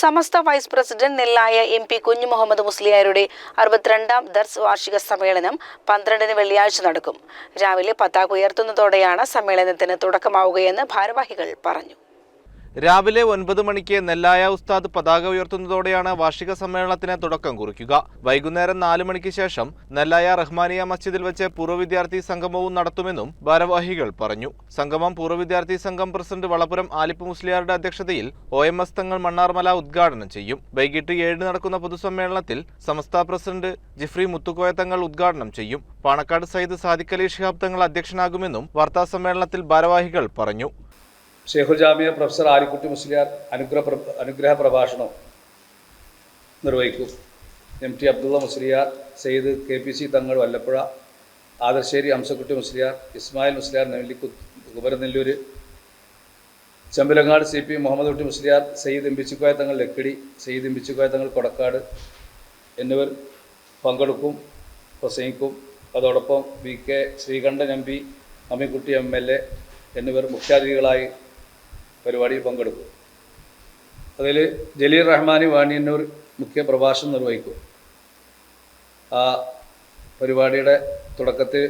സമസ്ത vice president Nellaya MP കുഞ്ഞു മുഹമ്മദ് മുസ്ലിയാരുടെ 62ാം ദർസ് വാർഷിക സമ്മേളനം 12-ന് വെള്ളിയാഴ്ച നടക്കും. രാവിലെ പതാക ഉയർത്തുന്നതോടെയാണ് സമ്മേളനത്തിന് തുടക്കമാവുകയെന്ന് ഭാരവാഹികൾ പറഞ്ഞു. രാവിലെ 9 മണിക്ക് നെല്ലായ ഉസ്താദ് പതാക ഉയർത്തുന്നതോടെയാണ് വാർഷിക സമ്മേളനത്തിന് തുടക്കം കുറിക്കുക. വൈകുന്നേരം 4 മണിക്ക് ശേഷം നെല്ലായ റഹ്മാനിയ മസ്ജിദിൽ വെച്ച് പൂർവ്വ വിദ്യാർത്ഥി സംഗമവും നടത്തുമെന്നും ഭാരവാഹികൾ പറഞ്ഞു. സംഗമം പൂർവ്വ വിദ്യാർത്ഥി സംഘം പ്രസിഡന്റ് വളപുരം ആലിപ്പ് മുസ്ലിയാരുടെ അധ്യക്ഷതയിൽ OMS തങ്ങൾ മണ്ണാർമല ഉദ്ഘാടനം ചെയ്യും. വൈകിട്ട് 7 നടക്കുന്ന പൊതുസമ്മേളനത്തിൽ സമസ്ത പ്രസിഡന്റ് ജിഫ്രി മുത്തുക്കോയ തങ്ങൾ ഉദ്ഘാടനം ചെയ്യും. പാണക്കാട് സയ്യിദ് സാദിഖ് അലി ശിഹാബ് തങ്ങൾ അധ്യക്ഷനാകുമെന്നും വാർത്താസമ്മേളനത്തിൽ ഭാരവാഹികൾ പറഞ്ഞു. ഷെയ്ഖുൽ ജാമിയ പ്രൊഫസർ ആലിക്കുട്ടി മുസ്ലിയാർ അനുഗ്രഹ പ്രഭാഷണം നിർവഹിക്കും. MT അബ്ദുള്ള മുസ്ലിയാർ, സയ്യിദ് KPC തങ്ങൾ വല്ലപ്പുഴ, ആദർശേരി ഹംസക്കുട്ടി മുസ്ലിയാർ, ഇസ്മായിൽ മുസ്ലിയാർ കുമരനെല്ലൂർ, ചെമ്പലങ്ങാട് CP മുഹമ്മദ് കുട്ടി മുസ്ലിയാർ, സയ്യിദ് ഇമ്പിച്ചിക്കോയ തങ്ങൾ ലക്കിടി, സയ്യിദ് ഇമ്പിച്ചിക്കോയ തങ്ങൾ കൊടക്കാട് എന്നിവർ പങ്കെടുക്കും, പ്രസംഗിക്കും. അതോടൊപ്പം VK ശ്രീകണ്ഠൻ MP, അമ്മിക്കുട്ടി MLA എന്നിവർ മുഖ്യാതിഥികളായി പരിപാടിയിൽ പങ്കെടുക്കും. അതിൽ ജലീൽ റഹ്മാനി വാണിയന്നൂർ മുഖ്യ പ്രഭാഷണം നിർവഹിക്കും. ആ പരിപാടിയുടെ തുടക്കത്തിൽ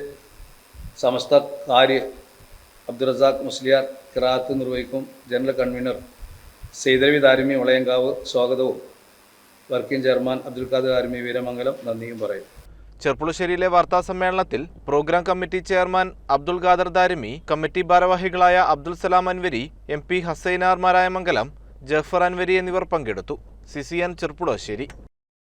സമസ്ത ഖാരി അബ്ദുറസാഖ് മുസ്ലിയാർ ഖിറാഅത്ത് നിർവഹിക്കും. ജനറൽ കൺവീനർ സൈദലവി ദാരിമി വളയങ്കാവ് സ്വാഗതവും വർക്കിംഗ് ചെയർമാൻ അബ്ദുൽ ഖാദർ ദാരിമി വീരമംഗലം നന്ദിയും പറയും. ചെർപ്പുളശ്ശേരിയിലെ വാർത്താ സമ്മേളനത്തിൽ programme committee chairman Abdul Khader Darimi, committee ഭാരവാഹികളായ അബ്ദുൽ സലാം അൻവരി, MP ഹസൈനാർ മാരായമംഗലം, ജഫർ അൻവരി എന്നിവർ പങ്കെടുത്തു. CCN ചെർപ്പുളശ്ശേരി.